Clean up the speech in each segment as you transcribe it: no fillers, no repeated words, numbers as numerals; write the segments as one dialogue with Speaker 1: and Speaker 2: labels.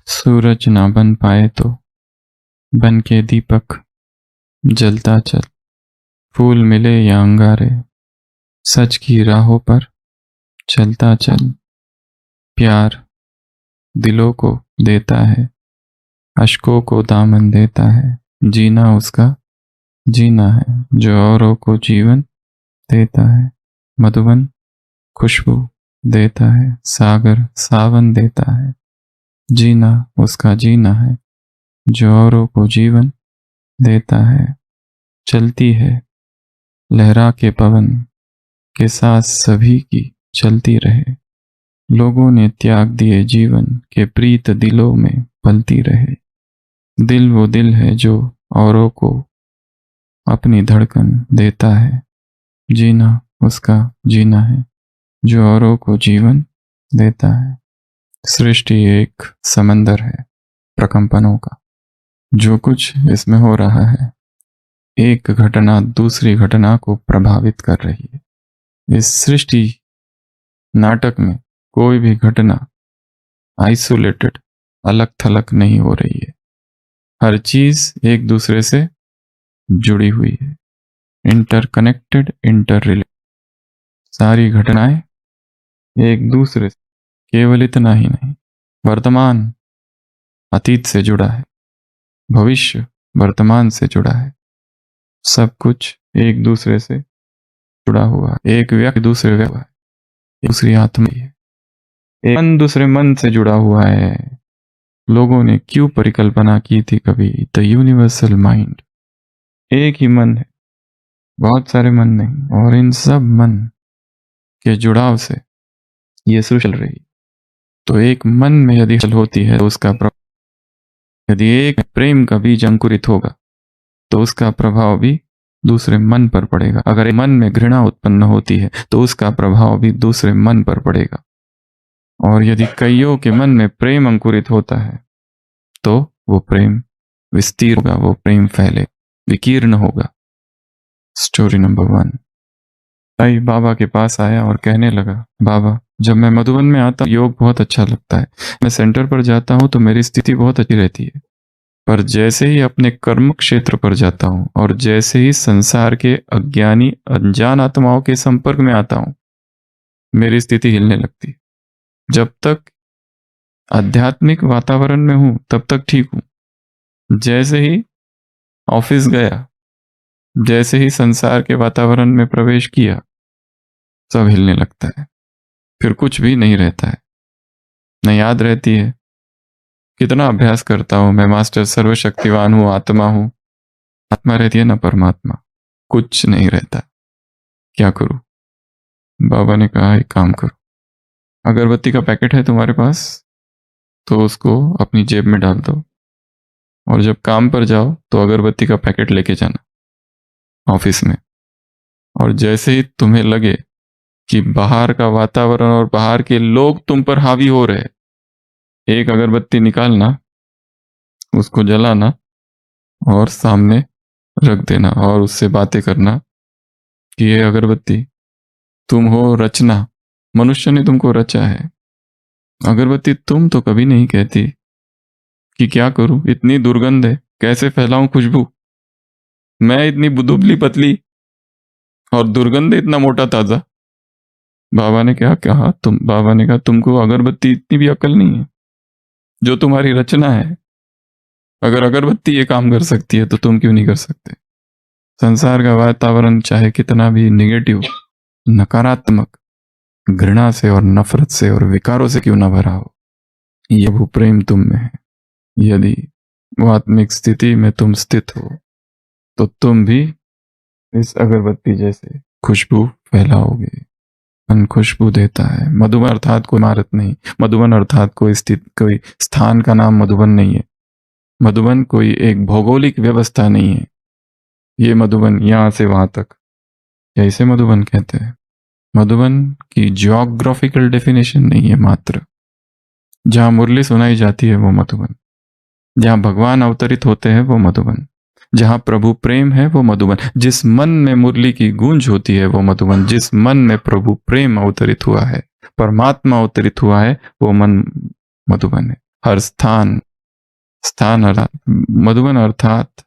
Speaker 1: सूरज ना बन पाए तो बन के दीपक जलता चल। फूल मिले या अंगारे सच की राहों पर चलता चल। प्यार दिलों को देता है, अश्कों को दामन देता है। जीना उसका जीना है जो औरों को जीवन देता है। मधुबन खुशबू देता है, सागर सावन देता है। जीना उसका जीना है जो औरों को जीवन देता है। चलती है लहरा के पवन के साथ सभी की चलती रहे। लोगों ने त्याग दिए जीवन के प्रीत दिलों में पलती रहे। दिल वो दिल है जो औरों को अपनी धड़कन देता है। जीना उसका जीना है जो औरों को जीवन देता है। सृष्टि एक समंदर है प्रकंपनों का। जो कुछ इसमें हो रहा है, एक घटना दूसरी घटना को प्रभावित कर रही है। इस सृष्टि नाटक में कोई भी घटना आइसोलेटेड अलग थलग नहीं हो रही है। हर चीज एक दूसरे से जुड़ी हुई है, इंटरकनेक्टेड, इंटर रिलेटेड। सारी घटनाएं एक दूसरे से, केवल इतना ही नहीं, वर्तमान अतीत से जुड़ा है, भविष्य वर्तमान से जुड़ा है। सब कुछ एक दूसरे से जुड़ा हुआ है। एक व्यक्ति दूसरे व्यक्ति है, दूसरी आत्मा है, एक मन दूसरे मन से जुड़ा हुआ है। लोगों ने क्यों परिकल्पना की थी कभी, द यूनिवर्सल माइंड। एक ही मन है, बहुत सारे मन नहीं, और इन सब मन के जुड़ाव से ये सृष्टि चल रही। तो एक मन में यदि हल होती है तो उसका प्रभाव, यदि एक प्रेम का बीज अंकुरित होगा तो उसका प्रभाव भी दूसरे मन पर पड़ेगा। अगर मन में घृणा उत्पन्न होती है तो उसका प्रभाव भी दूसरे मन पर पड़ेगा। और यदि कईयों के मन में प्रेम अंकुरित होता है तो वो प्रेम विस्तीर्ण होगा, वो प्रेम फैले, विकीर्ण होगा। Story number 1। साई बाबा के पास आया और कहने लगा, बाबा जब मैं मधुबन में आता हूँ योग बहुत अच्छा लगता है। मैं सेंटर पर जाता हूँ तो मेरी स्थिति बहुत अच्छी रहती है, पर जैसे ही अपने कर्म क्षेत्र पर जाता हूँ और जैसे ही संसार के अज्ञानी अनजान आत्माओं के संपर्क में आता हूँ मेरी स्थिति हिलने लगती है। जब तक आध्यात्मिक वातावरण में हूं तब तक ठीक हूं, जैसे ही ऑफिस गया, जैसे ही संसार के वातावरण में प्रवेश किया, सब हिलने लगता है। फिर कुछ भी नहीं रहता है, न याद रहती है। कितना अभ्यास करता हूं मैं, मास्टर सर्वशक्तिवान हूं, आत्मा हूं, आत्मा रहती है ना परमात्मा, कुछ नहीं रहता। क्या करूं? बाबा ने कहा एक काम करो, अगरबत्ती का पैकेट है तुम्हारे पास तो उसको अपनी जेब में डाल दो, और जब काम पर जाओ तो अगरबत्ती का पैकेट लेके जाना ऑफिस में। और जैसे ही तुम्हें लगे कि बाहर का वातावरण और बाहर के लोग तुम पर हावी हो रहे, एक अगरबत्ती निकालना, उसको जलाना और सामने रख देना और उससे बातें करना कि ये अगरबत्ती तुम हो रचना, मनुष्य ने तुमको रचा है। अगरबत्ती तुम तो कभी नहीं कहती कि क्या करूं, इतनी दुर्गंध है, कैसे फैलाऊं खुशबू, मैं इतनी दुबली पतली और दुर्गंध इतना मोटा ताजा। बाबा ने क्या कहा, बाबा ने कहा तुमको अगरबत्ती इतनी भी अकल नहीं है, जो तुम्हारी रचना है। अगर अगरबत्ती ये काम कर सकती है तो तुम क्यों नहीं कर सकते? संसार का वातावरण चाहे कितना भी निगेटिव, नकारात्मक, घृणा से और नफरत से और विकारों से क्यों ना भरा हो, ये वो प्रेम तुम में है। यदि वो आत्मिक स्थिति में तुम स्थित हो तो तुम भी इस अगरबत्ती जैसे खुशबू फैलाओगे। मन खुशबू देता है। मधुबन अर्थात कोई इमारत नहीं, मधुबन अर्थात कोई स्थान का नाम मधुबन नहीं है। मधुबन कोई एक भौगोलिक व्यवस्था नहीं है। ये मधुबन यहां से वहां तक, इसे मधुबन कहते हैं। मधुबन की ज्योग्राफिकल डेफिनेशन नहीं है मात्र। जहां मुरली सुनाई जाती है वो मधुबन, जहां भगवान अवतरित होते हैं वो मधुबन, जहां प्रभु प्रेम है वो मधुबन, जिस मन में मुरली की गूंज होती है वो मधुबन, जिस मन में प्रभु प्रेम अवतरित हुआ है, परमात्मा अवतरित हुआ है, वो मन मधुबन है। हर स्थान, स्थान मधुबन अर्थात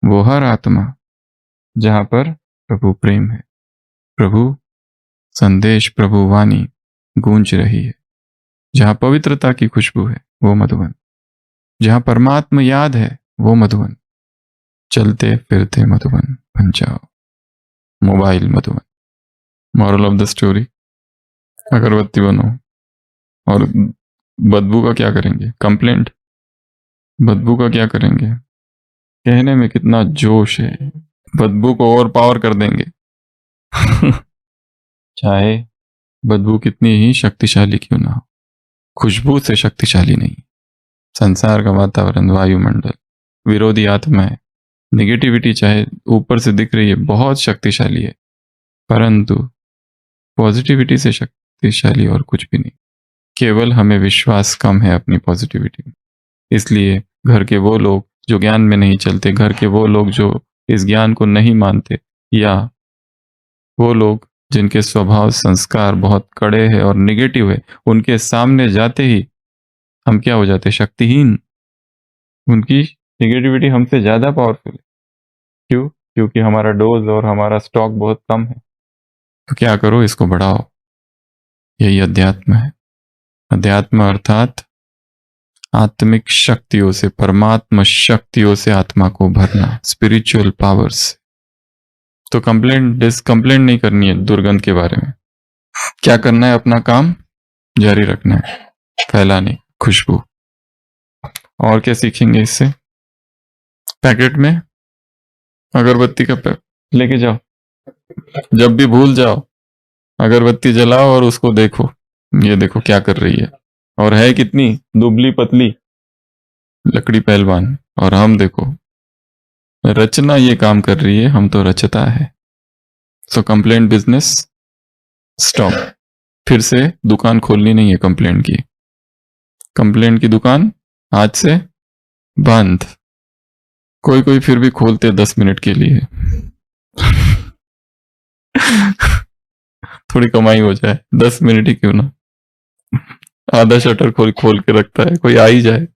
Speaker 1: वो हर आत्मा जहां पर प्रभु प्रेम है, प्रभु संदेश, प्रभु वाणी गूंज रही है, जहां पवित्रता की खुशबू है वो मधुबन, जहां परमात्मा याद है वो मधुबन। चलते फिरते मधुबन बन जाओ, mobile Madhuban. Moral of the story, अगरबत्ती बनो। और बदबू का क्या करेंगे? कंप्लेंट। बदबू का क्या करेंगे? कहने में कितना जोश है, बदबू को और पावर कर देंगे। चाहे बदबू कितनी ही शक्तिशाली क्यों ना हो, खुशबू से शक्तिशाली नहीं। संसार का वातावरण, वायुमंडल, विरोधी आत्माएं, निगेटिविटी चाहे ऊपर से दिख रही है बहुत शक्तिशाली है, परंतु पॉजिटिविटी से शक्तिशाली और कुछ भी नहीं। केवल हमें विश्वास कम है अपनी पॉजिटिविटी में। इसलिए घर के वो लोग जो ज्ञान में नहीं चलते, घर के वो लोग जो इस ज्ञान को नहीं मानते, या वो लोग जिनके स्वभाव संस्कार बहुत कड़े हैं और निगेटिव है, उनके सामने जाते ही हम क्या हो जाते? शक्तिहीन। उनकी निगेटिविटी हमसे ज्यादा पावरफुल है। क्यों? क्योंकि हमारा डोज और हमारा स्टॉक बहुत कम है। तो क्या करो, इसको बढ़ाओ। यही अध्यात्म है। अध्यात्म अर्थात आत्मिक शक्तियों से, परमात्मा शक्तियों से आत्मा को भरना, स्पिरिचुअल पावर्स। तो कंप्लेंट नहीं करनी है दुर्गंध के बारे में। क्या करना है? अपना काम जारी रखना है, फैलाने खुशबू। और क्या सीखेंगे इससे? पैकेट में अगरबत्ती का लेके जाओ, जब भी भूल जाओ अगरबत्ती जलाओ और उसको देखो, ये देखो क्या कर रही है, और है कितनी दुबली पतली, लकड़ी पहलवान। और हम देखो, रचना ये काम कर रही है, हम तो रचता है। सो कंप्लेंट बिजनेस स्टॉप। फिर से दुकान खोलनी नहीं है कंप्लेंट की। कंप्लेंट की दुकान आज से बंद। कोई कोई फिर भी खोलते 10 मिनट के लिए। थोड़ी कमाई हो जाए, 10 मिनट ही क्यों ना। आधा शटर खोल खोल के रखता है, कोई आ ही जाए।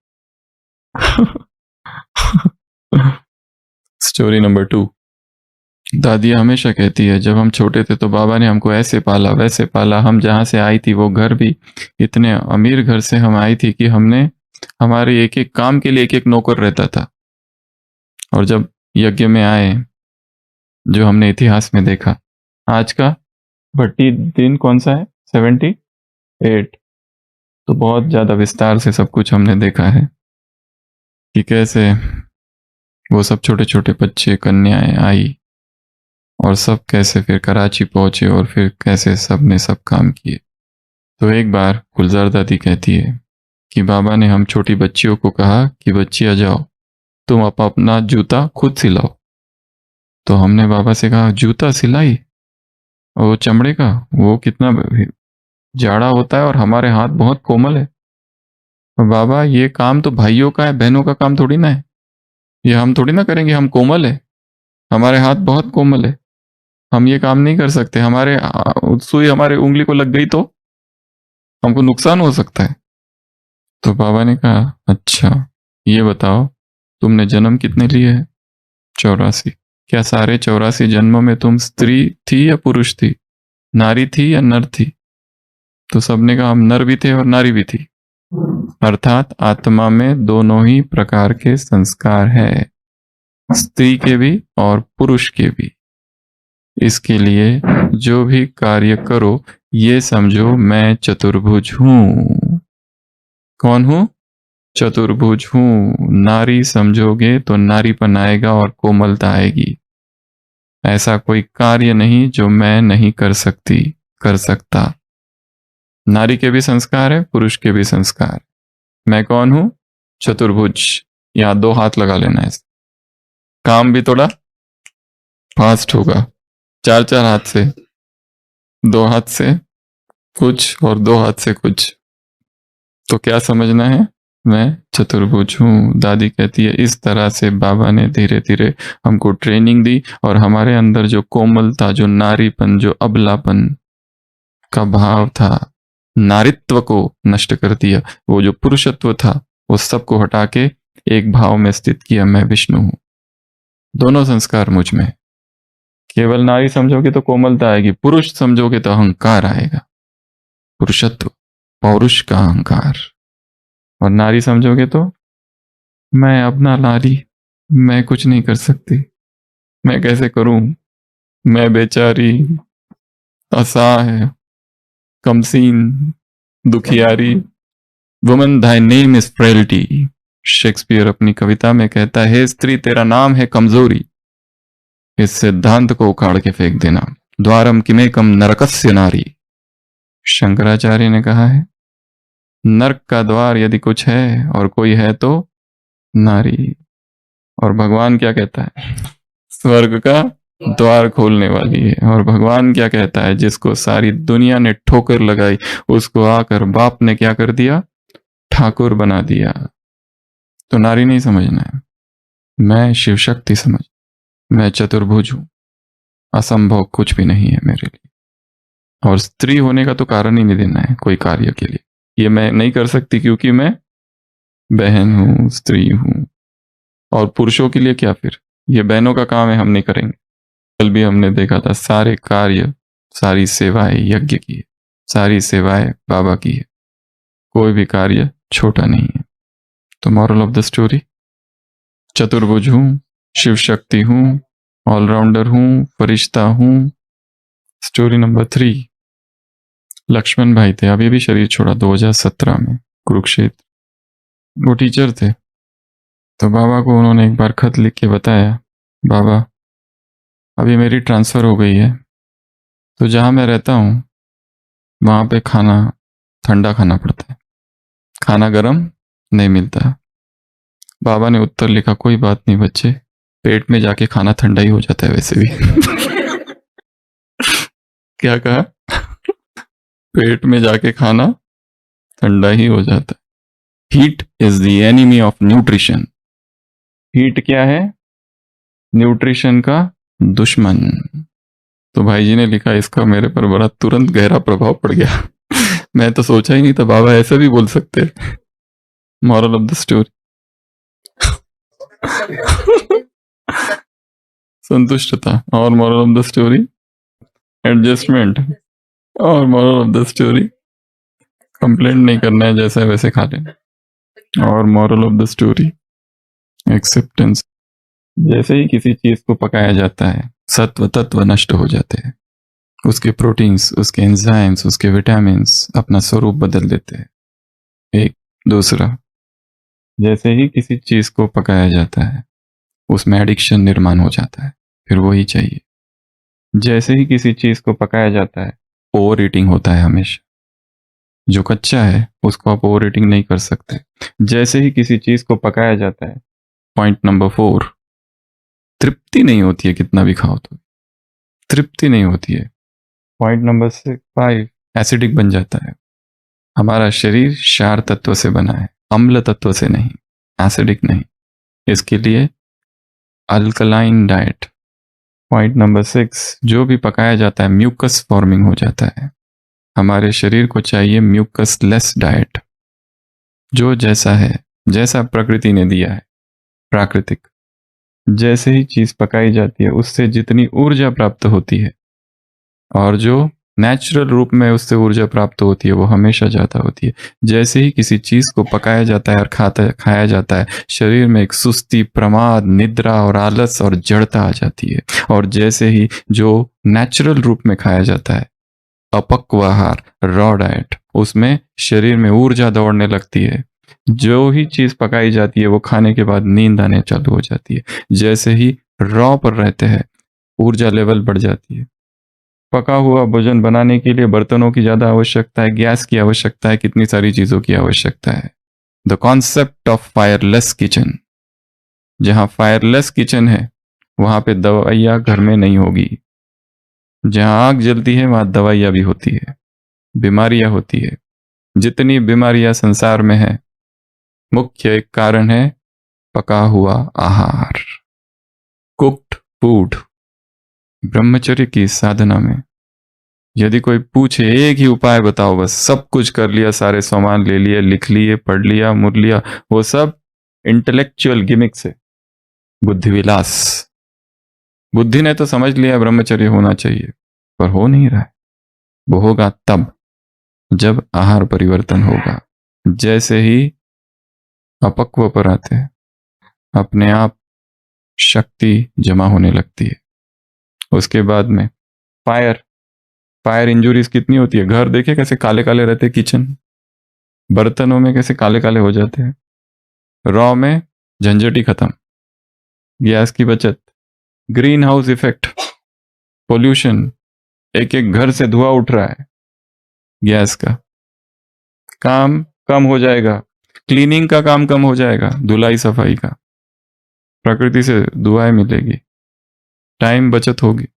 Speaker 1: Story number 2। दादी हमेशा कहती है, जब हम छोटे थे तो बाबा ने हमको ऐसे पाला वैसे पाला। हम जहां से आई थी वो घर भी इतने अमीर घर से हम आई थी कि हमने हमारे एक एक काम के लिए एक एक नौकर रहता था। और जब यज्ञ में आए, जो हमने इतिहास में देखा, आज का भट्टी दिन कौन सा है? 78। तो बहुत ज्यादा विस्तार से सब कुछ हमने देखा है कि कैसे वो सब छोटे छोटे बच्चे, कन्याएं आई, और सब कैसे फिर कराची पहुंचे, और फिर कैसे सब ने सब काम किए। तो एक बार गुलजार दादी कहती है कि बाबा ने हम छोटी बच्चियों को कहा कि बच्चियां जाओ, तुम अपना जूता खुद सिलाओ। तो हमने बाबा से कहा, जूता सिलाई? वो चमड़े का, वो कितना जाड़ा होता है और हमारे हाथ बहुत कोमल है। बाबा ये काम तो भाइयों का है, बहनों का काम थोड़ी ना है, ये हम थोड़ी ना करेंगे, हम कोमल है, हमारे हाथ बहुत कोमल है, हम ये काम नहीं कर सकते। हमारे सुई हमारे उंगली को लग गई तो हमको नुकसान हो सकता है। तो बाबा ने कहा, अच्छा ये बताओ, तुमने जन्म कितने लिए है? 84। क्या सारे 84 जन्मों में तुम स्त्री थी या पुरुष थी, नारी थी या नर थी? तो सबने कहा, हम नर भी थे और नारी भी थी। अर्थात आत्मा में दोनों ही प्रकार के संस्कार है, स्त्री के भी और पुरुष के भी। इसके लिए जो भी कार्य करो, ये समझो मैं चतुर्भुज हूं। कौन हूं? चतुर्भुज हूं। नारी समझोगे तो नारीपन आएगा और कोमलता आएगी। ऐसा कोई कार्य नहीं जो मैं नहीं कर सकती, कर सकता। नारी के भी संस्कार है, पुरुष के भी संस्कार। मैं कौन हूं? चतुर्भुज। यहां 2 हाथ लगा लेना है, काम भी थोड़ा फास्ट होगा। 4 हाथ से, 2 हाथ से कुछ और 2 हाथ से कुछ। तो क्या समझना है? मैं चतुर्भुज हूं। दादी कहती है, इस तरह से बाबा ने धीरे धीरे हमको ट्रेनिंग दी, और हमारे अंदर जो कोमलता, जो नारीपन, जो अबलापन का भाव था, नारित्व को नष्ट कर दिया। वो जो पुरुषत्व था वो सबको हटा के एक भाव में स्थित किया, मैं विष्णु हूं। दोनों संस्कार मुझ में। केवल नारी समझोगे तो कोमलता आएगी, पुरुष समझोगे तो अहंकार आएगा, पुरुषत्व, पौरुष का अहंकार। और नारी समझोगे तो मैं अपना नारी, मैं कुछ नहीं कर सकती, मैं कैसे करूं, मैं बेचारी, असहाय, कमसीन, दुखियारी। Woman thy name is frailty. Shakespeare अपनी कविता में कहता है, हे स्त्री तेरा नाम है कमजोरी। इस सिद्धांत को उखाड़ के फेंक देना। द्वारम किमेकम नरकस्य नारी। शंकराचार्य ने कहा है, नरक का द्वार यदि कुछ है और कोई है तो नारी। और भगवान क्या कहता है, स्वर्ग का द्वार खोलने वाली है। और भगवान क्या कहता है, जिसको सारी दुनिया ने ठोकर लगाई उसको आकर बाप ने क्या कर दिया, ठाकुर बना दिया। तो नारी नहीं समझना है, मैं शिव शक्ति समझ, मैं चतुर्भुज हूं, असंभव कुछ भी नहीं है मेरे लिए। और स्त्री होने का तो कारण ही नहीं देना है कोई कार्य के लिए, ये मैं नहीं कर सकती क्योंकि मैं बहन हूं, स्त्री हूं। और पुरुषों के लिए क्या, फिर ये बहनों का काम है, हम नहीं करेंगे। कल भी हमने देखा था, सारे कार्य, सारी सेवाएं यज्ञ की है, सारी सेवाएं बाबा की है, कोई भी कार्य छोटा नहीं है। तो मॉरल ऑफ द स्टोरी, चतुर्भुज हूं, शिव शक्ति हूं, ऑलराउंडर हूं, फरिश्ता हूं। स्टोरी नंबर 3, लक्ष्मण भाई थे, अभी भी शरीर छोड़ा 2017 में कुरुक्षेत्र। वो टीचर थे, तो बाबा को उन्होंने एक बार खत लिख के बताया, बाबा अभी मेरी ट्रांसफ़र हो गई है, तो जहाँ मैं रहता हूँ वहाँ पे खाना ठंडा खाना पड़ता है, खाना गर्म नहीं मिलता। बाबा ने उत्तर लिखा, कोई बात नहीं बच्चे, पेट में जाके खाना ठंडा ही हो जाता है वैसे भी। क्या कहा, पेट में जाके खाना ठंडा ही हो जाता है। Heat is the enemy of nutrition. Heat क्या है, न्यूट्रिशन का दुश्मन। तो भाई जी ने लिखा, इसका मेरे पर बड़ा तुरंत गहरा प्रभाव पड़ गया। मैं तो सोचा ही नहीं था बाबा ऐसा भी बोल सकते। मॉरल ऑफ द स्टोरी, संतुष्टता। और moral of the story, adjustment. और moral of the story, complaint नहीं करना है, जैसा है वैसे खा लेना। और moral of the story, acceptance. जैसे ही किसी चीज को पकाया जाता है सत्व तत्व नष्ट हो जाते हैं, उसके प्रोटीन्स, उसके एंजाइम्स, उसके विटामिन्स अपना स्वरूप बदल देते हैं। एक दूसरा, जैसे ही किसी चीज को पकाया जाता है उसमें एडिक्शन निर्माण हो जाता है, फिर वही चाहिए। जैसे ही किसी चीज को पकाया जाता है ओवर ईटिंग होता है हमेशा। जो कच्चा है उसको आप ओवर ईटिंग नहीं कर सकते। जैसे ही किसी चीज को पकाया जाता है, पॉइंट नंबर 4, तृप्ति नहीं होती है, कितना भी खाओ तो तृप्ति नहीं होती है। पॉइंट नंबर 5, एसिडिक बन जाता है। हमारा शरीर क्षार तत्व से बना है, अम्ल तत्व से नहीं, एसिडिक नहीं। इसके लिए अल्कलाइन डाइट। पॉइंट नंबर 6, जो भी पकाया जाता है म्यूकस फॉर्मिंग हो जाता है। हमारे शरीर को चाहिए म्यूकस लेस डाइट, जो जैसा है, जैसा प्रकृति ने दिया है, प्राकृतिक। जैसे ही चीज पकाई जाती है उससे जितनी ऊर्जा प्राप्त होती है और जो नेचुरल रूप में उससे ऊर्जा प्राप्त होती है वो हमेशा ज्यादा होती है। जैसे ही किसी चीज को पकाया जाता है और खाया जाता है, शरीर में एक सुस्ती, प्रमाद, निद्रा और आलस और जड़ता आ जाती है। और जैसे ही जो नेचुरल रूप में खाया जाता है, अपक्व आहार, रॉ डाइट, उसमें शरीर में ऊर्जा दौड़ने लगती है। जो ही चीज पकाई जाती है वो खाने के बाद नींद आने चालू हो जाती है। जैसे ही रॉ पर रहते हैं ऊर्जा लेवल बढ़ जाती है। पका हुआ भोजन बनाने के लिए बर्तनों की ज्यादा आवश्यकता है, गैस की आवश्यकता है, कितनी सारी चीजों की आवश्यकता है। The concept of fireless kitchen. जहां फायरलेस किचन है वहां पे दवाइयां घर में नहीं होगी। जहां आग जलती है वहां दवाइयां भी होती है, बीमारियां होती है। जितनी बीमारियां संसार में है, मुख्य एक कारण है पका हुआ आहार, कुक्ड फूड। ब्रह्मचर्य की साधना में यदि कोई पूछे एक ही उपाय बताओ, बस सब कुछ कर लिया, सारे सामान ले लिए, लिख लिए, पढ़ लिया, मुर लिया, वो सब इंटेलेक्चुअल गिमिक्स है, बुद्धि विलास। बुद्धि ने तो समझ लिया ब्रह्मचर्य होना चाहिए, पर हो नहीं रहा है। वो होगा तब जब आहार परिवर्तन होगा। जैसे ही अपक्व पर आते हैं, अपने आप शक्ति जमा होने लगती है। उसके बाद में फायर फायर इंजुरीज कितनी होती है। घर देखे कैसे काले काले रहते, किचन बर्तनों में कैसे काले काले हो जाते हैं। रॉ में झंझट ही खत्म, गैस की बचत, ग्रीन हाउस इफेक्ट, पोल्यूशन, एक एक घर से धुआं उठ रहा है गैस का, काम कम हो जाएगा, क्लीनिंग का काम कम हो जाएगा, धुलाई सफाई का, प्रकृति से दुआएं मिलेगी, टाइम बचत होगी।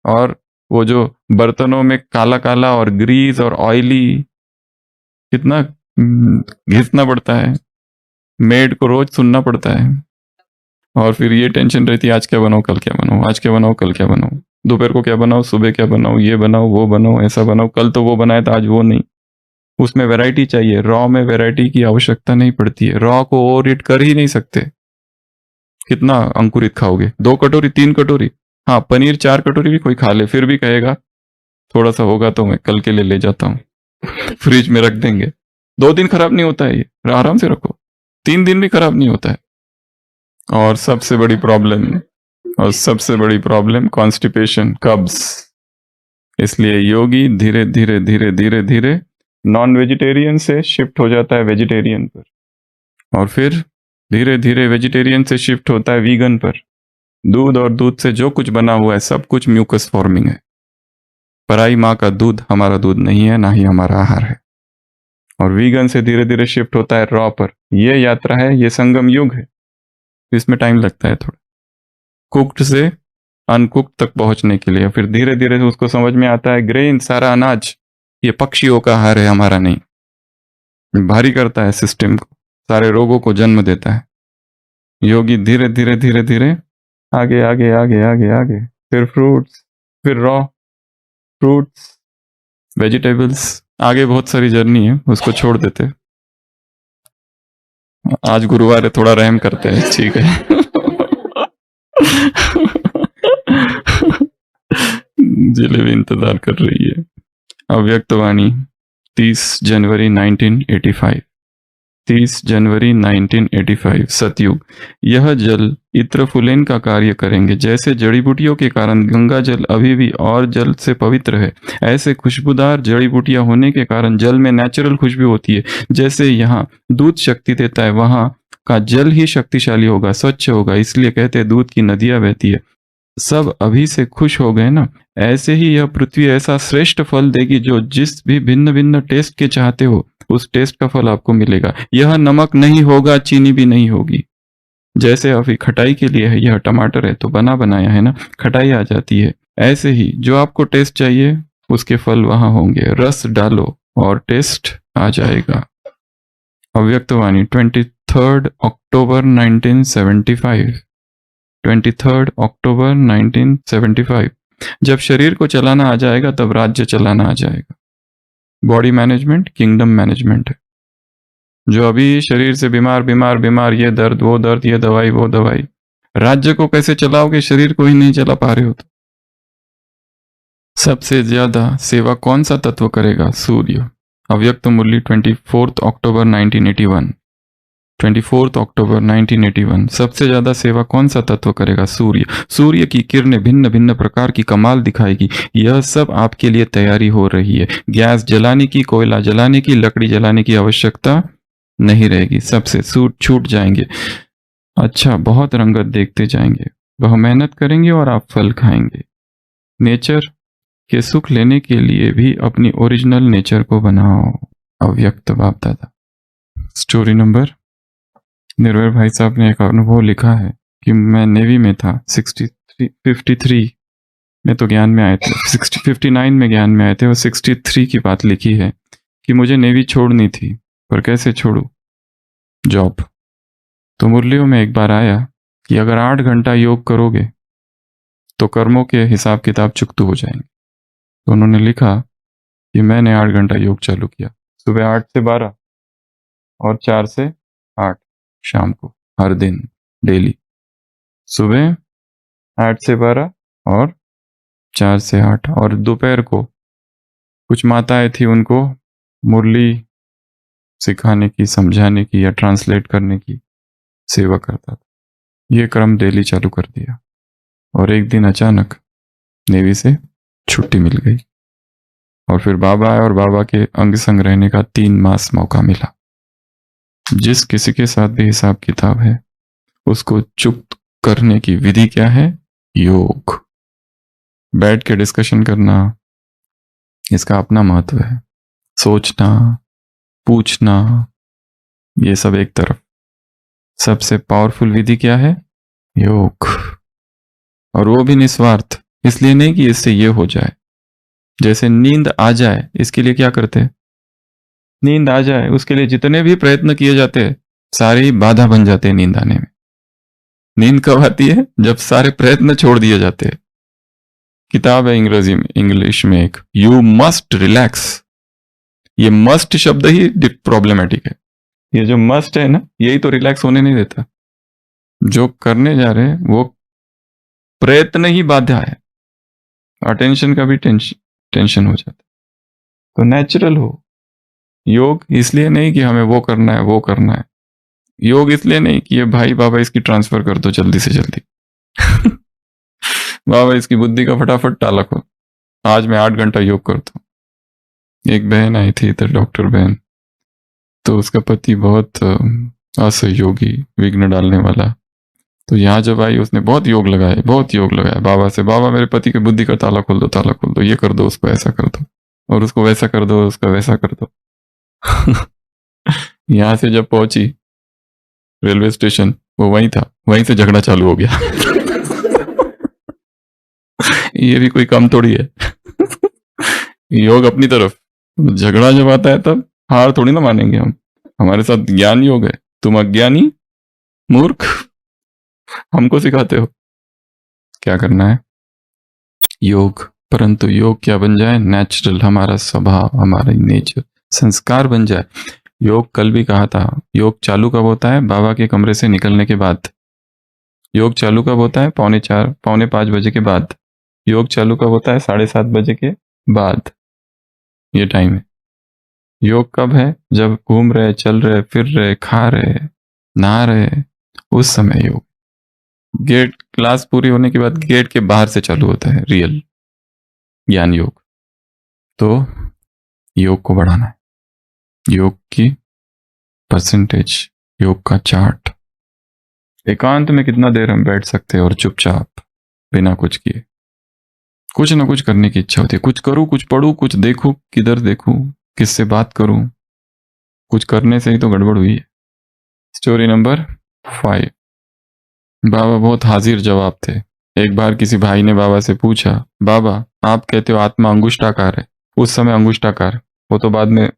Speaker 1: और वो जो बर्तनों में काला काला और ग्रीस और ऑयली, कितना घिसना पड़ता है, मेड को रोज सुनना पड़ता है, और फिर ये टेंशन रहती है आज क्या बनाओ, कल क्या बनाओ, आज क्या बनाओ, कल क्या बनाओ, दोपहर को क्या बनाओ, सुबह क्या बनाओ, ये बनाओ, वो बनाओ, ऐसा बनाओ, कल तो वो बनाया था आज वो नहीं। उसमें वैरायटी चाहिए, रॉ में वैरायटी की आवश्यकता नहीं पड़ती है, रॉ को ओवर ईट कर ही नहीं सकते। कितना अंकुरित खाओगे, 2 कटोरी 3 कटोरी, हाँ पनीर 4 कटोरी भी कोई खा ले फिर भी कहेगा थोड़ा सा होगा तो मैं कल के लिए ले जाता हूँ। फ्रिज में रख देंगे, 2 दिन खराब नहीं होता है ये, आराम से रखो, 3 दिन भी खराब नहीं होता है। और सबसे बड़ी प्रॉब्लम, कॉन्स्टिपेशन, कब्ज। इसलिए योगी धीरे धीरे धीरे धीरे धीरे नॉन वेजिटेरियन से शिफ्ट हो जाता है वेजिटेरियन पर, और फिर धीरे धीरे वेजिटेरियन से शिफ्ट होता है वीगन पर। दूध और दूध से जो कुछ बना हुआ है सब कुछ म्यूकस फॉर्मिंग है। पराई माँ का दूध हमारा दूध नहीं है, ना ही हमारा आहार है। और वीगन से धीरे धीरे शिफ्ट होता है रॉ पर। यह यात्रा है, ये संगम युग है, इसमें टाइम लगता है थोड़ा, कुक्ड से अनकुक्ड तक पहुंचने के लिए। फिर धीरे धीरे उसको समझ में आता है ग्रेन, सारा अनाज ये पक्षियों का आहार है, हमारा नहीं। भारी करता है सिस्टम को, सारे रोगों को जन्म देता है। योगी धीरे धीरे धीरे धीरे आगे आगे आगे आगे आगे, फिर फ्रूट्स, फिर रॉ फ्रूट्स, वेजिटेबल्स, आगे बहुत सारी जर्नी है, उसको छोड़ देते। आज गुरुवार है, थोड़ा रहम करते हैं, ठीक है। जिलेबी इंतजार कर रही है। अव्यक्तवाणी 30 जनवरी 1985। 30 जनवरी 1985। सतयुग। यह जल इत्रफुलेन का कार्य करेंगे। जैसे जड़ी बूटियों के कारण गंगा जल अभी भी और जल से पवित्र है, ऐसे खुशबूदार जड़ी बूटियां होने के कारण जल में नेचुरल खुशबू होती है। जैसे यहाँ दूध शक्ति देता है, वहां का जल ही शक्तिशाली होगा, स्वच्छ होगा। इसलिए कहते हैं दूध की नदियां बहती है। सब अभी से खुश हो गए ना। ऐसे ही यह पृथ्वी ऐसा श्रेष्ठ फल देगी जो जिस भी भिन्न भिन्न टेस्ट के चाहते हो उस टेस्ट का फल आपको मिलेगा। यह नमक नहीं होगा, चीनी भी नहीं होगी। जैसे अभी खटाई के लिए है, यह टमाटर है तो बना बनाया है ना, खटाई आ जाती है। ऐसे ही जो आपको टेस्ट चाहिए उसके फल वहां होंगे। रस डालो और टेस्ट आ जाएगा। अव्यक्तवाणी 23 अक्टूबर 1975। 23 अक्टूबर 1975। जब शरीर को चलाना आ जाएगा तब राज्य चलाना आ जाएगा। बॉडी मैनेजमेंट किंगडम मैनेजमेंट है। जो अभी शरीर से बीमार बीमार बीमार, ये दर्द वो दर्द, ये दवाई वो दवाई, राज्य को कैसे चलाओगे, शरीर को ही नहीं चला पा रहे हो तो। सबसे ज्यादा सेवा कौन सा तत्व करेगा? सूर्य। अव्यक्त मुरली 24 अक्टूबर 1981। 24 अक्टूबर 1981। सबसे ज्यादा सेवा कौन सा तत्व करेगा? सूर्य। सूर्य की किरणें भिन्न भिन्न प्रकार की कमाल दिखाएगी। यह सब आपके लिए तैयारी हो रही है। गैस जलाने की, कोयला जलाने की, लकड़ी जलाने की आवश्यकता नहीं रहेगी। सबसे सूट छूट जाएंगे। अच्छा, बहुत रंगत देखते जाएंगे। वह मेहनत करेंगे और आप फल खाएंगे। नेचर के सुख लेने के लिए भी अपनी ओरिजिनल नेचर को बनाओ। अव्यक्त बाप दादा। Story number. निर्भय भाई साहब ने एक अनुभव लिखा है कि मैं नेवी में था 53 में, तो ज्ञान में आए थे, 59 में ज्ञान में आए थे, और 63 की बात लिखी है कि मुझे नेवी छोड़नी थी, पर कैसे छोड़ू? जॉब। तो मुरलियों में एक बार आया कि अगर 8 घंटा योग करोगे तो कर्मों के हिसाब किताब चुकतू हो जाएंगे। तो उन्होंने लिखा कि मैंने 8 घंटा योग चालू किया, सुबह 8 से 12 और 4 से 8 शाम को, हर दिन, डेली। सुबह 8 से 12 और 4 से 8, और दोपहर को कुछ माताएं थी, उनको मुरली सिखाने की, समझाने की या ट्रांसलेट करने की सेवा करता था। ये क्रम डेली चालू कर दिया, और एक दिन अचानक नेवी से छुट्टी मिल गई, और फिर बाबा आए और बाबा के अंग संग रहने का 3 मास मौका मिला। जिस किसी के साथ भी हिसाब किताब है, उसको चुप करने की विधि क्या है? योग। बैठ के डिस्कशन करना, इसका अपना महत्व है। सोचना, पूछना, ये सब एक तरफ। सबसे पावरफुल विधि क्या है? योग। और वो भी निस्वार्थ, इसलिए नहीं कि इससे ये हो जाए। जैसे नींद आ जाए, इसके लिए क्या करते हैं? नींद आ जाए उसके लिए जितने भी प्रयत्न किए जाते हैं, सारे ही बाधा बन जाते हैं नींद आने में। नींद कब आती है? जब सारे प्रयत्न छोड़ दिए जाते हैं। किताब है अंग्रेजी में, इंग्लिश में एक, यू मस्ट रिलैक्स। ये मस्ट शब्द ही प्रॉब्लमेटिक है। ये जो मस्ट है ना, यही तो रिलैक्स होने नहीं देता। जो करने जा रहे हैं वो प्रयत्न ही बाधा है। अटेंशन का भी टेंशन हो जाता है। तो नेचुरल हो। योग इसलिए नहीं कि हमें वो करना है वो करना है। योग इसलिए नहीं कि ये भाई बाबा इसकी ट्रांसफर कर दो जल्दी से जल्दी। बाबा इसकी बुद्धि का फटाफट ताला खोल, आज मैं 8 घंटा योग करता हूँ। एक बहन आई थी इधर, डॉक्टर बहन, तो उसका पति बहुत असहयोगी, विघ्न डालने वाला। तो यहाँ जब आई, उसने बहुत योग लगाया, बहुत योग लगाया बाबा से, बाबा मेरे पति की बुद्धि का ताला खोल दो, ताला खोल दो, ये कर दो, उसको ऐसा कर दो, और उसको वैसा कर दो, उसका वैसा कर दो। यहाँ से जब पहुंची रेलवे स्टेशन, वो वहीं था, वहीं से झगड़ा चालू हो गया। ये भी कोई कम थोड़ी है। योग अपनी तरफ, झगड़ा जब आता है तब हार थोड़ी ना मानेंगे हम। हमारे साथ ज्ञान योग है, तुम अज्ञानी मूर्ख, हमको सिखाते हो क्या करना है। योग, परंतु योग क्या बन जाए? नेचुरल, हमारा स्वभाव, हमारा नेचर, संस्कार बन जाए। योग कल भी कहा था, योग चालू कब होता है? बाबा के कमरे से निकलने के बाद। योग चालू कब होता है? 4:45, 4:45 बजे के बाद। योग चालू कब होता है? 7:30 बजे के बाद। ये टाइम है। योग कब है? जब घूम रहे, चल रहे, फिर रहे, खा रहे, नहा रहे, उस समय योग। गेट क्लास पूरी होने के बाद गेट के बाहर से चालू होता है रियल ज्ञान योग। तो योग को बढ़ाना है, योग की परसेंटेज, योग का चार्ट। एकांत में कितना देर हम बैठ सकते हैं और चुपचाप बिना कुछ किए, कुछ ना कुछ करने की इच्छा होती है। कुछ करूं, कुछ पढ़ूं, कुछ देखूं, किधर देखूं, किससे बात करूं। कुछ करने से ही तो गड़बड़ हुई है। Story number 5। बाबा बहुत हाजिर जवाब थे। एक बार किसी भाई ने बाबा से पूछा, बाबा आप कहते हो आत्मा अंगुष्ठाकार है। उस समय अंगुष्ठाकार, वो तो बाद में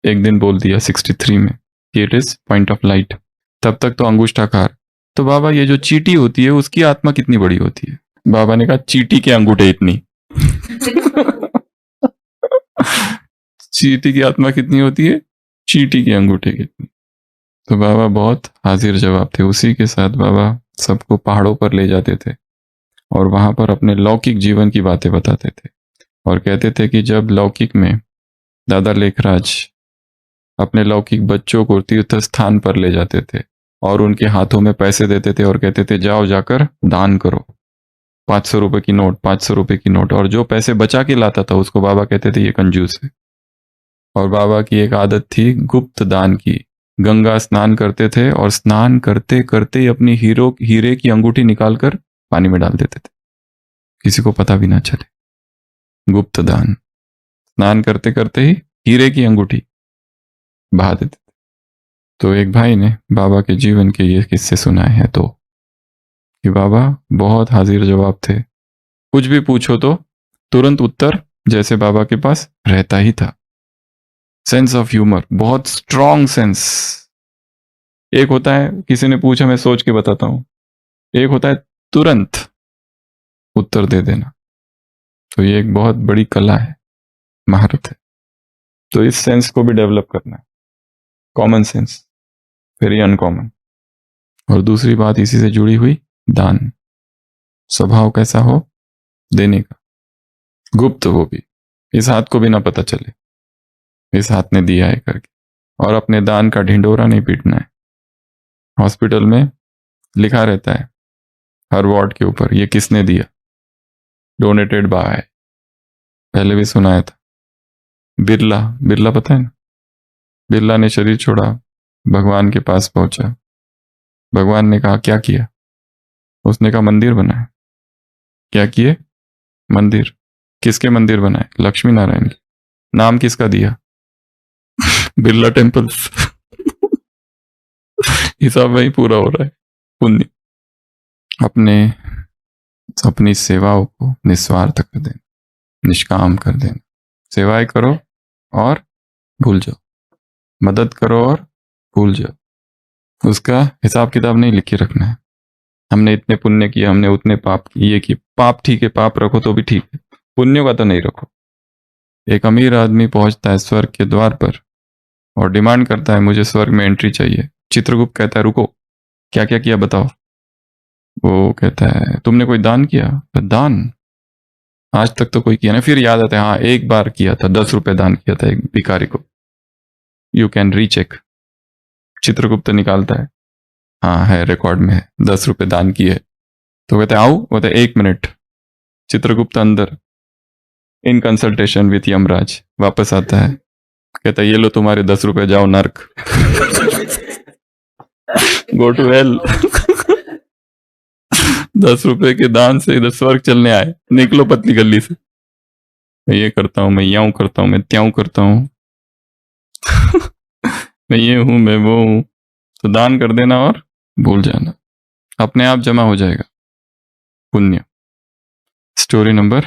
Speaker 1: एक दिन बोल दिया 63 में कि it is point of light. तब तक तो अंगुष्ठाकार। तो बाबा ये जो चीटी होती है उसकी आत्मा कितनी बड़ी होती है? बाबा ने कहा चीटी के अंगूठे इतनी। चीटी की आत्मा कितनी होती है? चीटी के अंगूठे कितनी। तो बाबा बहुत हाजिर जवाब थे। उसी के साथ बाबा सबको पहाड़ों पर ले जाते थे और वहां पर अपने लौकिक जीवन की बातें बताते थे, और कहते थे कि जब लौकिक में दादा लेखराज अपने लौकिक बच्चों को तीर्थ स्थान पर ले जाते थे और उनके हाथों में पैसे देते थे और कहते थे जाओ जाकर दान करो, 500 रुपए की नोट, 500 रुपए की नोट। और जो पैसे बचा के लाता था उसको बाबा कहते थे ये कंजूस है। और बाबा की एक आदत थी गुप्त दान की। गंगा स्नान करते थे और स्नान करते करते ही अपनी हीरे की अंगूठी निकालकर पानी में डाल देते थे, किसी को पता भी ना चले। गुप्त दान, स्नान करते करते ही हीरे की अंगूठी बहा देते थे। तो एक भाई ने बाबा के जीवन के ये किस्से सुनाए हैं, तो कि बाबा बहुत हाजिर जवाब थे। कुछ भी पूछो तो तुरंत उत्तर जैसे बाबा के पास रहता ही था। सेंस ऑफ ह्यूमर, बहुत स्ट्रॉन्ग सेंस। एक होता है किसी ने पूछा मैं सोच के बताता हूं, एक होता है तुरंत उत्तर दे देना। तो ये एक बहुत बड़ी कला है, महारत है। तो इस सेंस को भी डेवलप करना है, कॉमन सेंस, वेरी अनकॉमन। और दूसरी बात इसी से जुड़ी हुई, दान। स्वभाव कैसा हो देने का, गुप्त वो भी, इस हाथ को भी ना पता चले इस हाथ ने दिया है करके। और अपने दान का ढिंडोरा नहीं पीटना है। हॉस्पिटल में लिखा रहता है हर वार्ड के ऊपर, ये किसने दिया, डोनेटेड बाय। पहले भी सुनाया था, बिरला, बिरला पता है ना, बिरला ने शरीर छोड़ा, भगवान के पास पहुंचा। भगवान ने कहा क्या किया, उसने कहा मंदिर बनाए। क्या किए, मंदिर। किसके मंदिर बनाए, लक्ष्मी नारायण के। नाम किसका दिया, बिरला टेम्पल्स। हिसाब वही पूरा हो रहा है। पुण्य, अपने अपनी सेवाओं को निस्वार्थ कर देना, निष्काम कर देना। सेवाएं करो और भूल जाओ, मदद करो और भूल जाओ। उसका हिसाब किताब नहीं लिख के रखना है, हमने इतने पुण्य किए, हमने उतने पाप किए। ये किए, पाप ठीक है, पाप रखो तो भी ठीक है, पुण्यों का तो नहीं रखो। एक अमीर आदमी पहुंचता है स्वर्ग के द्वार पर और डिमांड करता है मुझे स्वर्ग में एंट्री चाहिए। चित्रगुप्त कहता है रुको, क्या क्या किया बताओ। वो कहता है तुमने कोई दान किया, दान आज तक तो कोई किया नहीं। फिर याद आता है हाँ एक बार किया था, 10 रुपए दान किया था एक भिखारी को, यू कैन रीचेक। चित्रगुप्त निकालता है, हाँ है रिकॉर्ड में है, 10 रुपए दान किए। तो कहते हैं आओ, कहते हैं 1 मिनट। चित्रगुप्त अंदर इन कंसल्टेशन विथ यमराज वापस आता है, कहता है ये लो तुम्हारे 10 रुपए, जाओ नर्क। Go to hell. 10 रुपए के दान से इधर स्वर्ग चलने आए, निकलो पतली गली से। मैं ये करता हूं, मैं याऊं करता हूं, मैं त्यों करता हूं। मैं ये हूं, मैं वो हूं। तो दान कर देना और भूल जाना, अपने आप जमा हो जाएगा पुण्य। Story number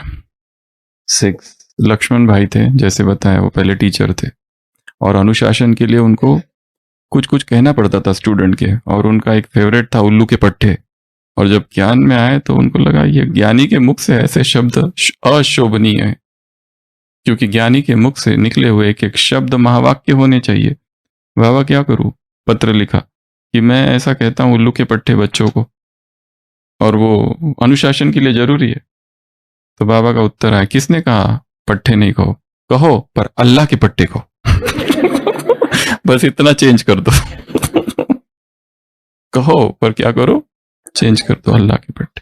Speaker 1: 6। लक्ष्मण भाई थे, जैसे बताया वो पहले टीचर थे और अनुशासन के लिए उनको कुछ कुछ कहना पड़ता था स्टूडेंट के। और उनका एक फेवरेट था उल्लू के पट्टे। और जब ज्ञान में आए तो उनको लगा ये ज्ञानी के मुख से ऐसे शब्द अशोभनीय है, क्योंकि ज्ञानी के मुख से निकले हुए एक एक शब्द महावाक्य होने चाहिए। बाबा क्या करूं, पत्र लिखा कि मैं ऐसा कहता हूं उल्लू के पट्टे बच्चों को, और वो अनुशासन के लिए जरूरी है। तो बाबा का उत्तर आया, किसने कहा पट्टे नहीं कहो, कहो पर अल्लाह के पट्टे को। बस इतना चेंज कर दो। कहो पर क्या करो, चेंज कर दो अल्लाह के पट्टे,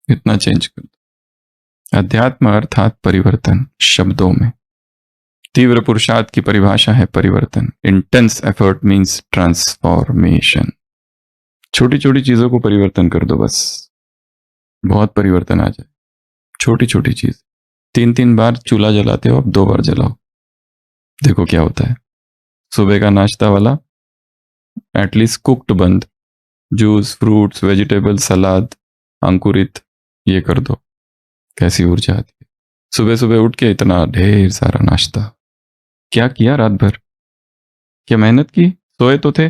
Speaker 1: इतना चेंज कर दो। अध्यात्म अर्थात परिवर्तन, शब्दों में तीव्र पुरुषार्थ की परिभाषा है परिवर्तन। Intense effort means transformation. छोटी छोटी चीजों को परिवर्तन कर दो, बस बहुत परिवर्तन आ जाए। छोटी छोटी चीज, 3 बार चूल्हा जलाते हो, अब 2 बार जलाओ, देखो क्या होता है। सुबह का नाश्ता वाला एटलीस्ट कुक्ड बंद, जूस, फ्रूट्स, वेजिटेबल, सलाद, अंकुरित, ये कर दो, कैसी ऊर्जा आती है। सुबह सुबह उठ के इतना ढेर सारा नाश्ता, क्या किया रात भर, क्या मेहनत की, सोए तो थे।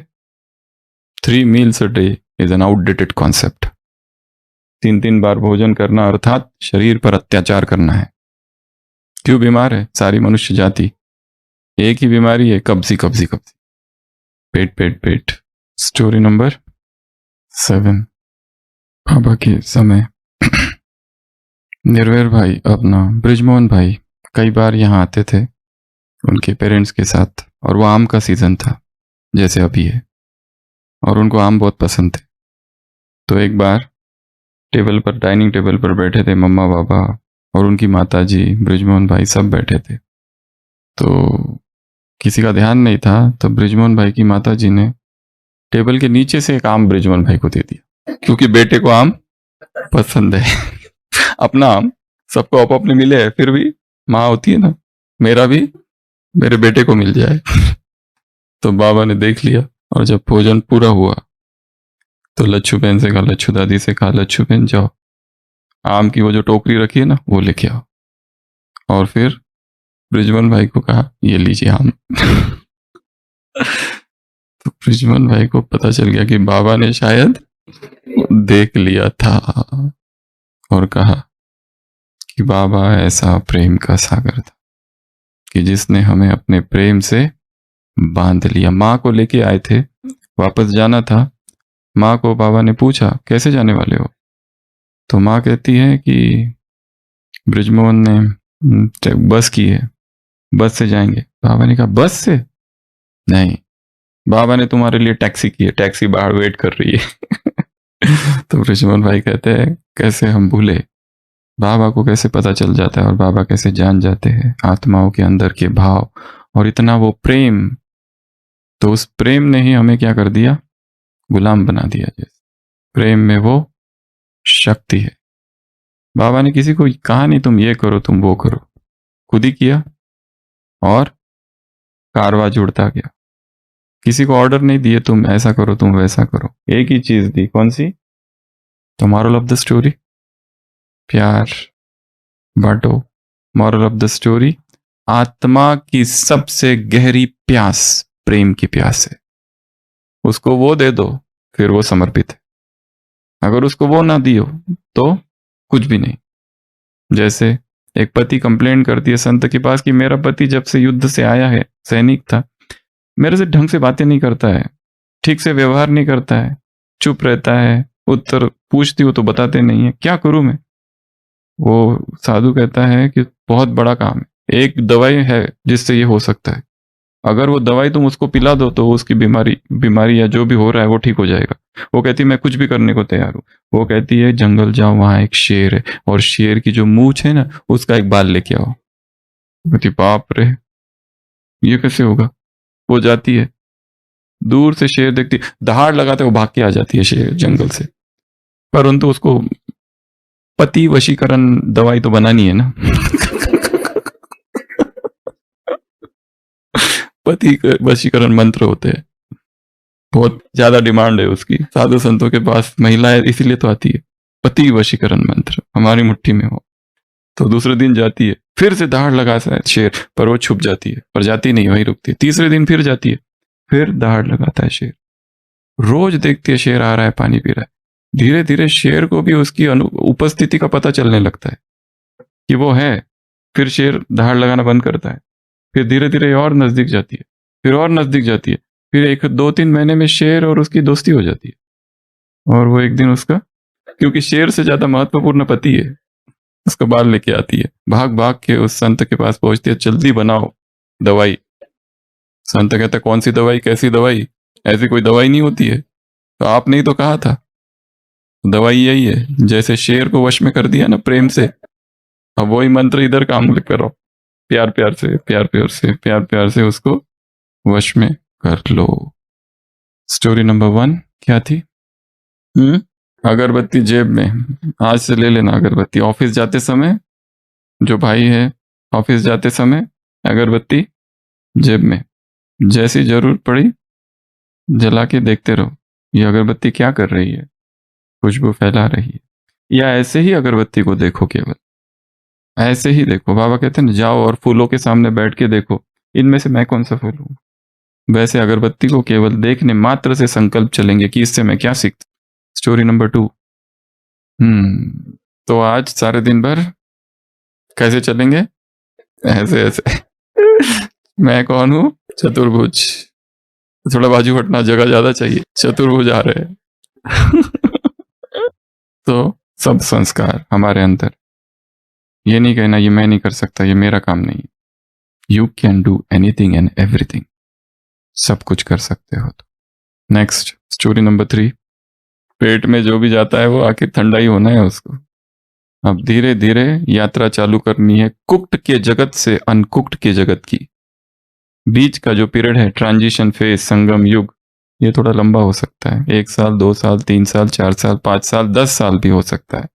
Speaker 1: 3 meals a day is an outdated concept. 3 बार भोजन करना अर्थात शरीर पर अत्याचार करना है। क्यों बीमार है सारी मनुष्य जाति, एक ही बीमारी है, कब्जी कब्जी कब्जी, पेट पेट पेट। Story number 7। बाबा के समय निर्वैर भाई, अपना ब्रिजमोहन भाई कई बार यहाँ आते थे उनके पेरेंट्स के साथ, और वो आम का सीजन था जैसे अभी है, और उनको आम बहुत पसंद थे। तो एक बार टेबल पर, डाइनिंग टेबल पर बैठे थे मम्मा पापा और उनकी माता जी, ब्रिजमोहन भाई सब बैठे थे। तो किसी का ध्यान नहीं था, तो ब्रिजमोहन भाई की माता जी ने टेबल के नीचे से एक आम ब्रिजमोहन भाई को दे दिया, क्योंकि बेटे को आम पसंद है। अपना आम, सबको आप अपने मिले है, फिर भी माँ होती है ना, मेरा भी मेरे बेटे को मिल जाए। तो बाबा ने देख लिया, और जब भोजन पूरा हुआ तो लच्छू बहन से कहा, लच्छू दादी से कहा, लच्छू बहन जाओ आम की वो जो टोकरी रखी है ना वो लेके आओ। और फिर ब्रिजमोहन भाई को कहा ये लीजिए आम। तो ब्रिजमोहन भाई को पता चल गया कि बाबा ने शायद देख लिया था, और कहा कि बाबा ऐसा प्रेम का सागर था कि जिसने हमें अपने प्रेम से बांध लिया। माँ को लेके आए थे, वापस जाना था। माँ को बाबा ने पूछा कैसे जाने वाले हो, तो माँ कहती है कि ब्रिजमोहन ने बस की है, बस से जाएंगे। बाबा ने कहा बस से नहीं, बाबा ने तुम्हारे लिए टैक्सी की है, टैक्सी बाहर वेट कर रही है। तो ब्रिजमोहन भाई कहते हैं कैसे हम भूले, बाबा को कैसे पता चल जाता है और बाबा कैसे जान जाते हैं आत्माओं के अंदर के भाव और इतना वो प्रेम। तो उस प्रेम ने ही हमें क्या कर दिया, गुलाम बना दिया। जैसे प्रेम में वो शक्ति है। बाबा ने किसी को कहा नहीं तुम ये करो तुम वो करो, खुद ही किया और कारवा जुड़ता गया। किसी को ऑर्डर नहीं दिए तुम ऐसा करो तुम वैसा करो, एक ही चीज दी, कौन सी, तो मॉरल ऑफ द स्टोरी प्यार बांटो। मॉरल ऑफ द स्टोरी, आत्मा की सबसे गहरी प्यास प्रेम की प्यास है, उसको वो दे दो फिर वो समर्पित है। अगर उसको वो ना दियो तो कुछ भी नहीं। जैसे एक पति कंप्लेन करती है संत के पास कि मेरा पति जब से युद्ध से आया है, सैनिक था, मेरे से ढंग से बातें नहीं करता है, ठीक से व्यवहार नहीं करता है, चुप रहता है, उत्तर पूछती हो तो बताते नहीं है, क्या करूं मैं। वो साधु कहता है कि बहुत बड़ा काम है, एक दवाई है जिससे ये हो सकता है, अगर वो दवाई तुम उसको पिला दो तो उसकी बीमारी बीमारी या जो भी हो रहा है वो ठीक हो जाएगा। वो कहती है मैं कुछ भी करने को तैयार हूँ। वो कहती है जंगल जाओ, वहां एक शेर है और शेर की जो मूछ है ना उसका एक बाल लेके आओ। कहती बाप रे ये कैसे होगा। वो जाती है, दूर से शेर देखती, दहाड़ लगाते वो भाग के आ जाती है शेर जंगल से। परंतु उसको पति वशीकरण दवाई तो बनानी है ना। पति वशीकरण मंत्र होते हैं, बहुत ज्यादा डिमांड है उसकी साधु संतों के पास, महिलाएं इसीलिए तो आती है। पति वशीकरण मंत्र हमारी मुट्ठी में हो। तो दूसरे दिन जाती है, फिर से दहाड़ लगा है शेर, पर वो छुप जाती है, पर जाती नहीं वहीं रुकती है। तीसरे दिन फिर जाती है, फिर दहाड़ लगाता है शेर। रोज देखती है शेर आ रहा है पानी पी रहा है। धीरे धीरे शेर को भी उसकी उपस्थिति का पता चलने लगता है कि वो है। फिर शेर दहाड़ लगाना बंद करता है, फिर धीरे धीरे और नजदीक जाती है, फिर और नजदीक जाती है, फिर एक 2-3 महीने में शेर और उसकी दोस्ती हो जाती है। और वो एक दिन उसका, क्योंकि शेर से ज्यादा महत्वपूर्ण पति है, उसका बाल लेके आती है, भाग भाग के उस संत के पास पहुंचती है, जल्दी बनाओ दवाई। संत कहता है कौन सी दवाई, कैसी दवाई, ऐसी कोई दवाई नहीं होती है, तो आपने ही तो कहा था। दवाई यही है, जैसे शेर को वश में कर दिया ना प्रेम से, अब वही मंत्र इधर काम करो, प्यार प्यार से प्यार प्यार से प्यार प्यार से उसको वश में कर लो। स्टोरी नंबर 1 क्या थी? अगरबत्ती जेब में, आज से ले लेना अगरबत्ती। ऑफिस जाते समय, जो भाई है ऑफिस जाते समय अगरबत्ती जेब में, जैसी जरूरत पड़ी जला के देखते रहो ये अगरबत्ती क्या कर रही है, खुशबू फैला रही है। या ऐसे ही अगरबत्ती को देखो, केवल ऐसे ही देखो। बाबा कहते हैं ना जाओ और फूलों के सामने बैठ के देखो इनमें से मैं कौन सा फूल हूं। वैसे अगरबत्ती को केवल देखने मात्र से संकल्प चलेंगे कि इससे मैं क्या सीखता। Story number 2। तो आज सारे दिन भर कैसे चलेंगे, ऐसे ऐसे। मैं कौन हूं, चतुर्भुज। थोड़ा बाजू हटना, जगह ज्यादा चाहिए, चतुर्भुज आ रहे हैं। तो सब संस्कार हमारे अंदर, ये नहीं कहना ये मैं नहीं कर सकता, ये मेरा काम नहीं। You can do anything and everything, सब कुछ कर सकते हो। तो नेक्स्ट स्टोरी नंबर 3। पेट में जो भी जाता है वो आखिर ठंडा ही होना है उसको। अब धीरे धीरे यात्रा चालू करनी है कुक्ड के जगत से अनकुक्ड के जगत की। बीच का जो पीरियड है, ट्रांजिशन फेज, संगम युग, ये थोड़ा लंबा हो सकता है, 1 साल 2 साल 3 साल 4 साल 5 साल 10 साल भी हो सकता है।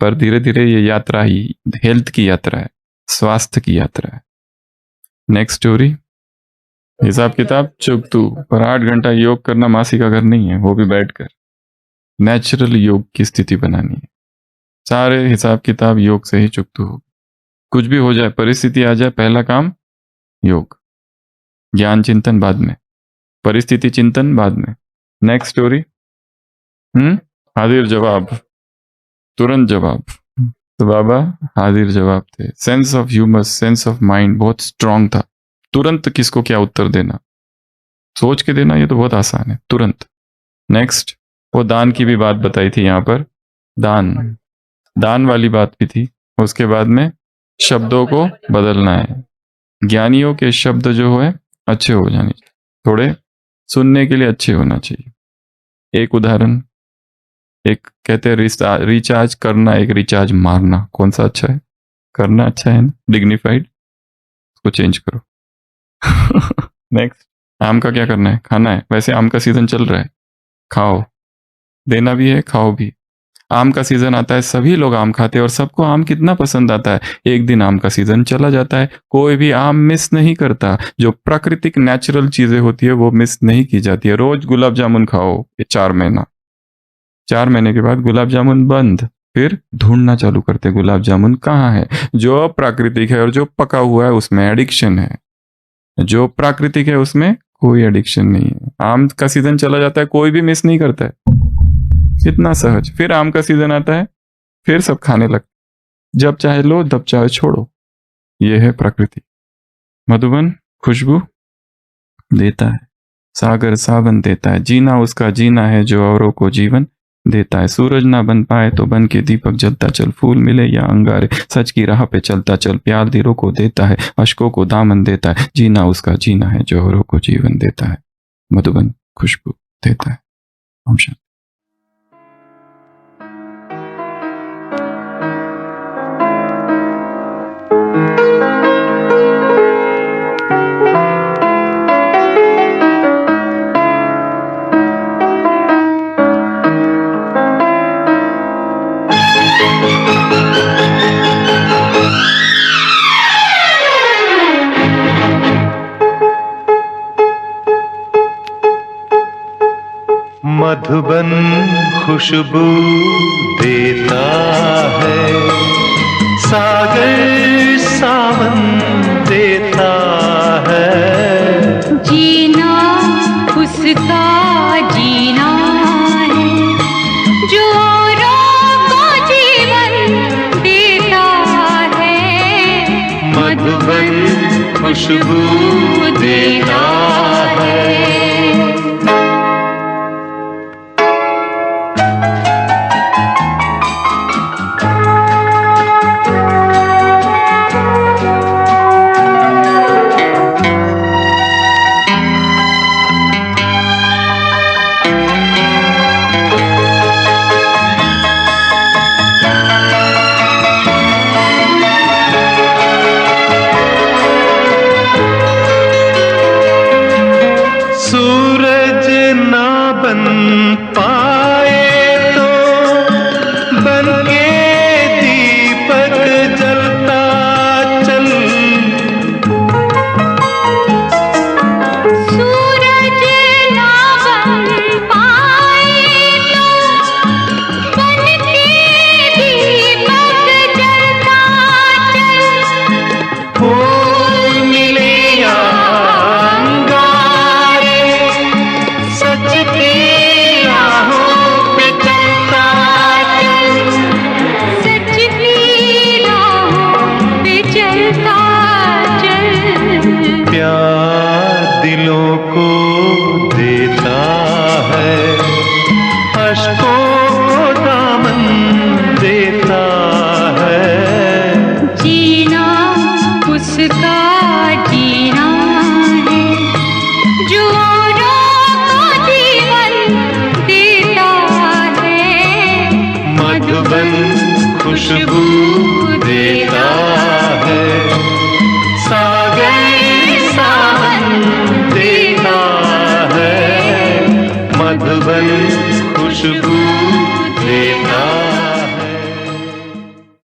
Speaker 1: पर धीरे धीरे ये यात्रा ही हेल्थ की यात्रा है, स्वास्थ्य की यात्रा है। नेक्स्ट स्टोरी, हिसाब किताब चुप तू, पर 8 घंटा योग करना मासी का घर नहीं है, वो भी बैठकर नेचुरल योग की स्थिति बनानी है। सारे हिसाब किताब योग से ही चुकतू हो। कुछ भी हो जाए, परिस्थिति आ जाए, पहला काम योग। ज्ञान चिंतन बाद में, परिस्थिति चिंतन बाद में। नेक्स्ट स्टोरी, हाजिर जवाब, तुरंत जवाब। तो बाबा हाजिर जवाब थे। Sense of humour, sense of mind बहुत स्ट्रांग था। तुरंत किसको क्या उत्तर देना, सोच के देना, ये तो बहुत आसान है, तुरंत। नेक्स्ट, वो दान की भी बात बताई थी यहाँ पर, दान वाली बात भी थी। उसके बाद में शब्दों को बदलना है। ज्ञानियों के शब्द जो है अच्छे हो जाने चाहिए, थोड़े सुनने के लिए अच्छे होना चाहिए। एक उदाहरण, एक कहते हैं रिचार्ज करना, एक रिचार्ज मारना, कौन सा अच्छा है? करना अच्छा है ना, डिग्निफाइड, उसको चेंज करो। नेक्स्ट, आम का क्या करना है? खाना है। वैसे आम का सीजन चल रहा है, खाओ, देना भी है, खाओ भी। आम का सीजन आता है, सभी लोग आम खाते हैं और सबको आम कितना पसंद आता है। एक दिन आम का सीजन चला जाता है, कोई भी आम मिस नहीं करता। जो प्राकृतिक नेचुरल चीजें होती है वो मिस नहीं की जाती है। रोज गुलाब जामुन खाओ, ये 4 महीना, 4 महीने के बाद गुलाब जामुन बंद, फिर ढूंढना चालू करते गुलाब जामुन कहाँ है। जो प्राकृतिक है और जो पका हुआ है उसमें एडिक्शन है, जो प्राकृतिक है उसमें कोई एडिक्शन नहीं है। आम का सीजन चला जाता है, कोई भी मिस नहीं करता है, कितना सहज। फिर आम का सीजन आता है, फिर सब खाने लगते, जब चाहे लो, जब चाहे छोड़ो। यह है प्रकृति। मधुबन खुशबू देता है, सागर सावन देता है, जीना उसका जीना है जो औरों को जीवन देता है। सूरज ना बन पाए तो बन के दीपक जलता चल, फूल मिले या अंगारे, सच की राह पे चलता चल। प्यार दिलों को देता है, अश्कों को दामन देता है, जीना उसका जीना है जो औरों को जीवन देता है। मधुबन खुशबू देता है। ओम शांति।
Speaker 2: मधुबन खुशबू देता है, सागर सावन देता है,
Speaker 3: जीना उसका जीना है जो औरों को जीवन देता है।
Speaker 2: मधुबन खुशबू देता है। सूरज ना बन पाए तो बन के दीपक जलता चल।
Speaker 3: सूरज ना बन पाए तो बन के दीपक जलता चल।
Speaker 2: फूल मिले या दिलों को देता है, अश्कों को दामन देता है,
Speaker 3: जीना उसका जीना है जो औरों को जीवन देता है।
Speaker 2: मधुबन खुशबू देता है, सागर सावन देता है, मधुबन खुशबू देता है।